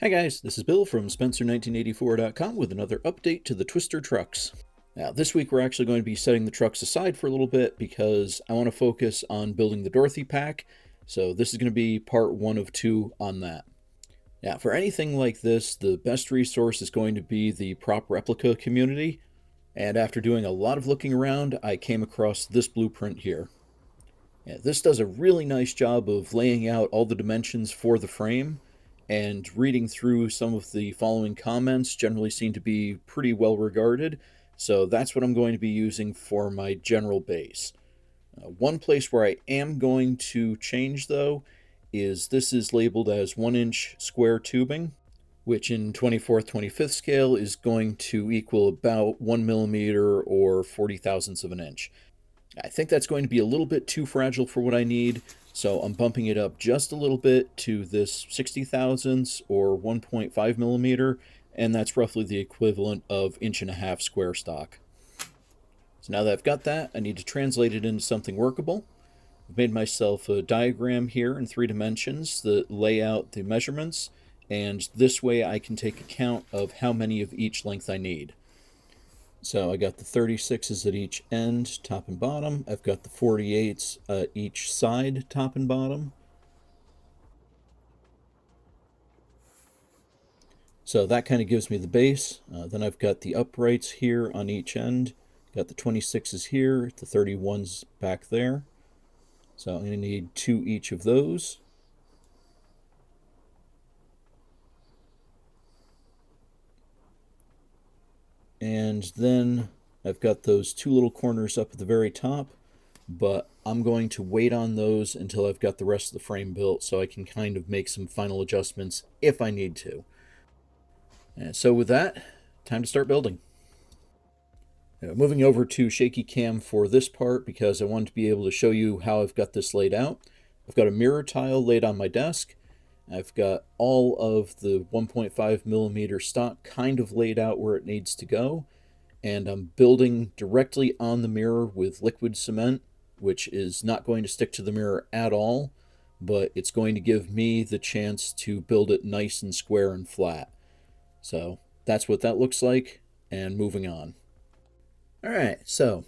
Hi guys, this is Bill from Spencer1984.com with another update to the Twister trucks. Now this week we're actually going to be setting the trucks aside for a little bit because I want to focus on building the Dorothy pack, so this is going to be part 1 of 2 on that. Now for anything like this, the best resource is going to be the prop replica community, and after doing a lot of looking around, I came across this blueprint here. Yeah, this does a really nice job of laying out all the dimensions for the frame, and reading through some of the following comments generally seem to be pretty well regarded, so that's what I'm going to be using for my general base. One place where I am going to change though is this is labeled as 1-inch square tubing, which in 24th 25th scale is going to equal about 1 millimeter or 40 thousandths of an inch. I think that's going to be a little bit too fragile for what I need, so I'm bumping it up just a little bit to this 60 thousandths or 1.5 millimeter, and that's roughly the equivalent of 1.5 inch square stock. So now that I've got that, I need to translate it into something workable. I've made myself a diagram here in 3 dimensions that lay out the measurements, and this way I can take account of how many of each length I need. So I got the 36s at each end, top and bottom. I've got the 48s at each side, top and bottom. So that kind of gives me the base. Then I've got the uprights here on each end. Got the 26s here, the 31s back there. So I'm going to need 2 each of those. And then I've got those 2 little corners up at the very top, but I'm going to wait on those until I've got the rest of the frame built so I can kind of make some final adjustments if I need to. And so with that, time to start building. Moving over to Shaky Cam for this part because I wanted to be able to show you how I've got this laid out. I've got a mirror tile laid on my desk. I've got all of the 1.5 millimeter stock kind of laid out where it needs to go, and I'm building directly on the mirror with liquid cement, which is not going to stick to the mirror at all, but it's going to give me the chance to build it nice and square and flat. So that's what that looks like, and moving on. Alright, so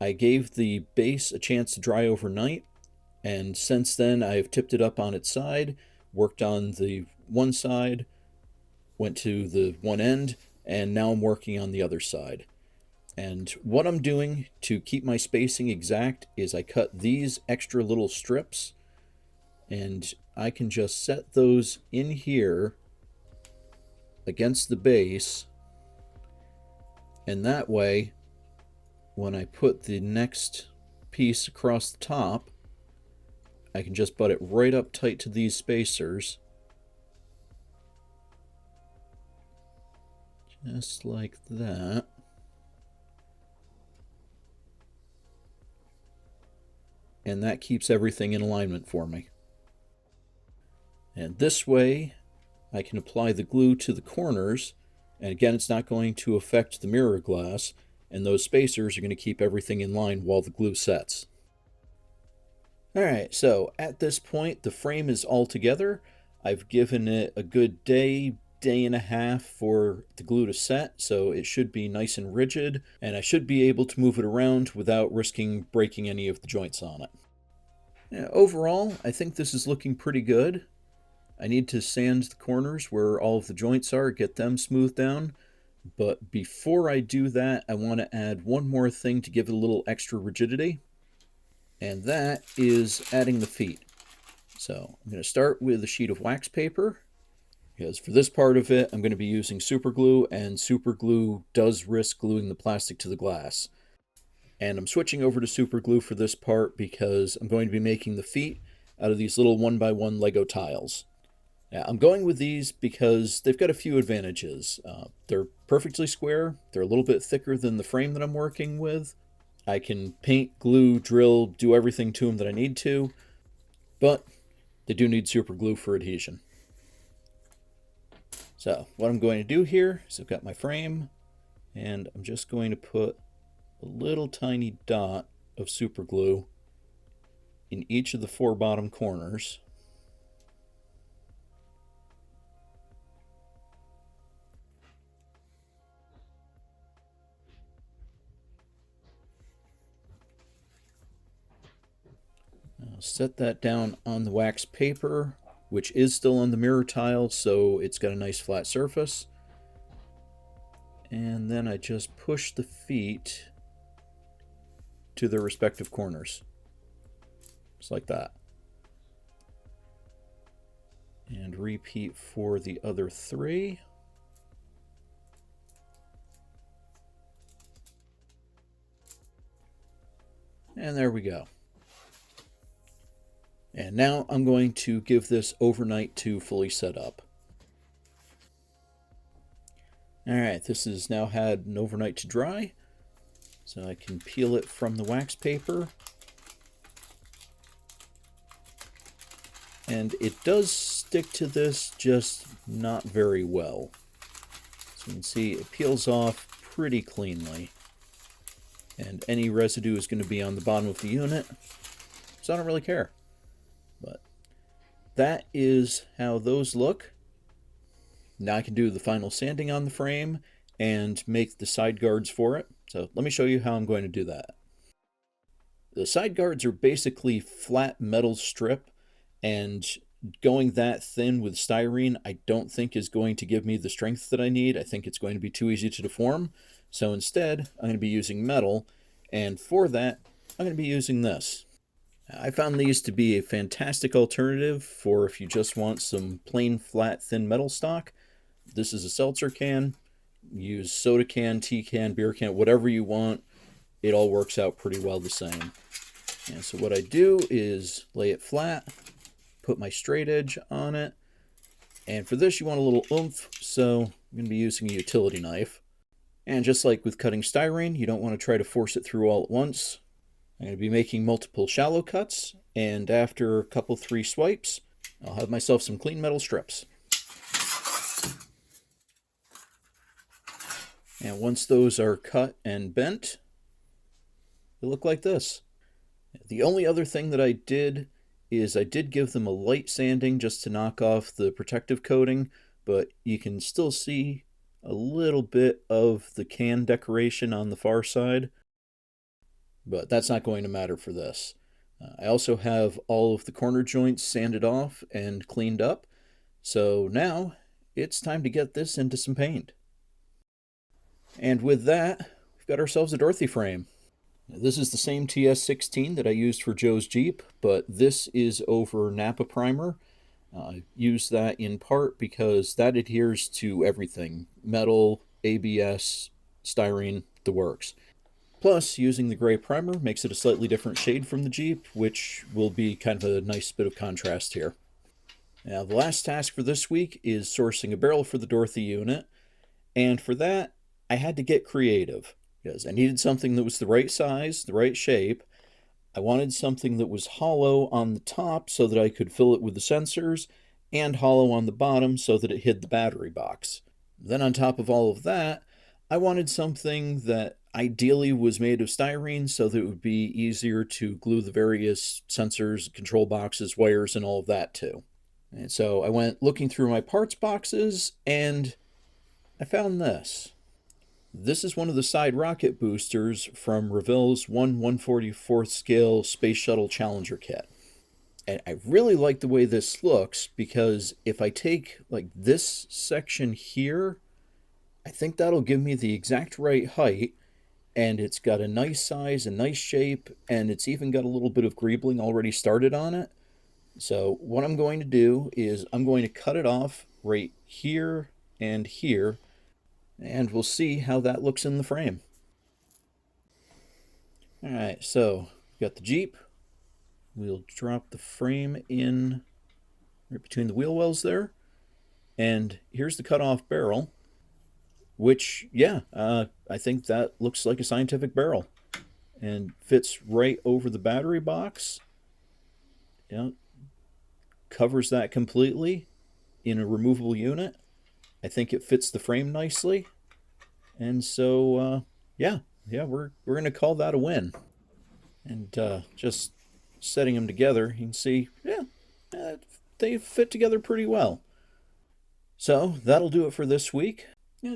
I gave the base a chance to dry overnight, and since then I've tipped it up on its side, worked on the one side, went to the one end, and now I'm working on the other side. And what I'm doing to keep my spacing exact is I cut these extra little strips, and I can just set those in here against the base, and that way when I put the next piece across the top, I can just butt it right up tight to these spacers, just like that. And that keeps everything in alignment for me. And this way I can apply the glue to the corners, and again it's not going to affect the mirror glass, and those spacers are going to keep everything in line while the glue sets. Alright, so at this point the frame is all together. I've given it a good day and a half for the glue to set, so it should be nice and rigid, and I should be able to move it around without risking breaking any of the joints on it. Yeah, overall, I think this is looking pretty good. I need to sand the corners where all of the joints are, get them smoothed down, but before I do that, I want to add one more thing to give it a little extra rigidity, and that is adding the feet. So I'm going to start with a sheet of wax paper, because for this part of it I'm going to be using super glue, and super glue does risk gluing the plastic to the glass. And I'm switching over to super glue for this part because I'm going to be making the feet out of these little 1x1 Lego tiles. Now, I'm going with these because they've got a few advantages. They're perfectly square, they're a little bit thicker than the frame that I'm working with. I can paint, glue, drill, do everything to them that I need to, but they do need super glue for adhesion. So what I'm going to do here is I've got my frame, and I'm just going to put a little tiny dot of super glue in each of the 4 bottom corners. I'll set that down on the wax paper, which is still on the mirror tile, so it's got a nice flat surface. And then I just push the feet to their respective corners. Just like that. And repeat for the other 3. And there we go. And now I'm going to give this overnight to fully set up. Alright, this has now had an overnight to dry, so I can peel it from the wax paper. And it does stick to this, just not very well. So you can see it peels off pretty cleanly. And any residue is going to be on the bottom of the unit, so I don't really care. But that is how those look. Now I can do the final sanding on the frame and make the side guards for it. So let me show you how I'm going to do that. The side guards are basically flat metal strip, and going that thin with styrene I don't think is going to give me the strength that I need. I think it's going to be too easy to deform. So instead, I'm going to be using metal, and for that, I'm going to be using this. I found these to be a fantastic alternative for if you just want some plain flat thin metal stock. This is a seltzer can. Use soda can, tea can, beer can, whatever you want. It all works out pretty well the same. And so what I do is lay it flat, put my straight edge on it, and for this you want a little oomph, so I'm going to be using a utility knife. And just like with cutting styrene, you don't want to try to force it through all at once. I'm going to be making multiple shallow cuts, and after a couple 3 swipes, I'll have myself some clean metal strips. And once those are cut and bent, they look like this. The only other thing that I did is I did give them a light sanding just to knock off the protective coating, but you can still see a little bit of the can decoration on the far side, but that's not going to matter for this. I also have all of the corner joints sanded off and cleaned up, so now it's time to get this into some paint. And with that, we've got ourselves a Dorothy frame. Now, this is the same TS16 that I used for Joe's Jeep, but this is over Napa primer. I use that in part because that adheres to everything. Metal, ABS, styrene, the works. Plus, using the gray primer makes it a slightly different shade from the Jeep, which will be kind of a nice bit of contrast here. Now, the last task for this week is sourcing a barrel for the Dorothy unit, and for that, I had to get creative, because I needed something that was the right size, the right shape. I wanted something that was hollow on the top so that I could fill it with the sensors, and hollow on the bottom so that it hid the battery box. Then on top of all of that, I wanted something that ideally was made of styrene so that it would be easier to glue the various sensors, control boxes, wires, and all of that to. And so I went looking through my parts boxes, and I found this. This is one of the side rocket boosters from Reville's 1/144th scale Space Shuttle Challenger kit. And I really like the way this looks, because if I take like this section here, I think that'll give me the exact right height, and it's got a nice size, a nice shape, and it's even got a little bit of greebling already started on it. So what I'm going to do is I'm going to cut it off right here and here, and we'll see how that looks in the frame. Alright, so we've got the Jeep. We'll drop the frame in right between the wheel wells there. And here's the cut-off barrel, which, yeah, I think that looks like a scientific barrel. And fits right over the battery box. Yeah, covers that completely in a removable unit. I think it fits the frame nicely, and so yeah, we're gonna call that a win. And just setting them together, you can see, yeah, they fit together pretty well. So that'll do it for this week.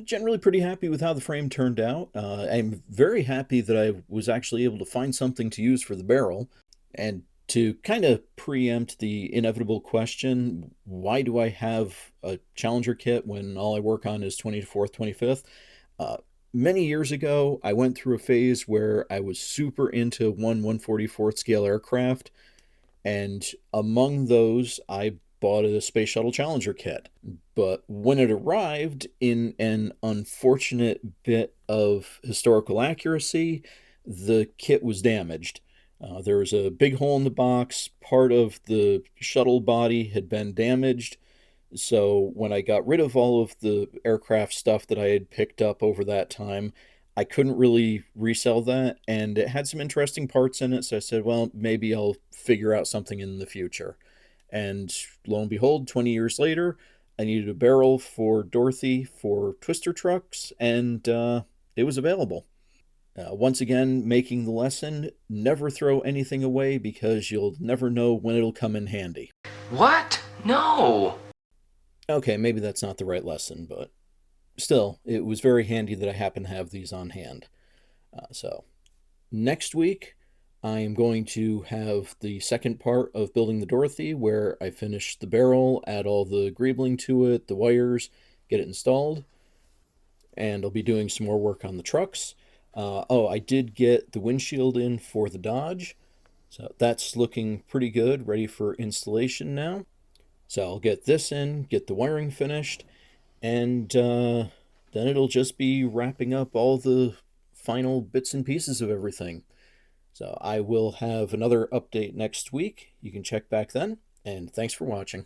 Generally pretty happy with how the frame turned out. I'm very happy that I was actually able to find something to use for the barrel, and To kind of preempt the inevitable question, why do I have a Challenger kit when all I work on is 24th, 25th? Uh, Many years ago, I went through a phase where I was super into 1/144th scale aircraft, and among those, I bought a Space Shuttle Challenger kit. But when it arrived, in an unfortunate bit of historical accuracy, the kit was damaged. There was a big hole in the box, part of the shuttle body had been damaged, so when I got rid of all of the aircraft stuff that I had picked up over that time, I couldn't really resell that, and it had some interesting parts in it. So I said, well, maybe I'll figure out something in the future. And lo and behold, 20 years later, I needed a barrel for Dorothy for twister trucks, and it was available. Once again, making the lesson, never throw anything away because you'll never know when it'll come in handy. What? No! Okay, maybe that's not the right lesson, but still, it was very handy that I happen to have these on hand. So, next week, I am going to have the second part of building the Dorothy, where I finish the barrel, add all the greebling to it, the wires, get it installed, and I'll be doing some more work on the trucks. I did get the windshield in for the Dodge, so that's looking pretty good, ready for installation now. So I'll get this in, get the wiring finished, and then it'll just be wrapping up all the final bits and pieces of everything. So I will have another update next week. You can check back then, and thanks for watching.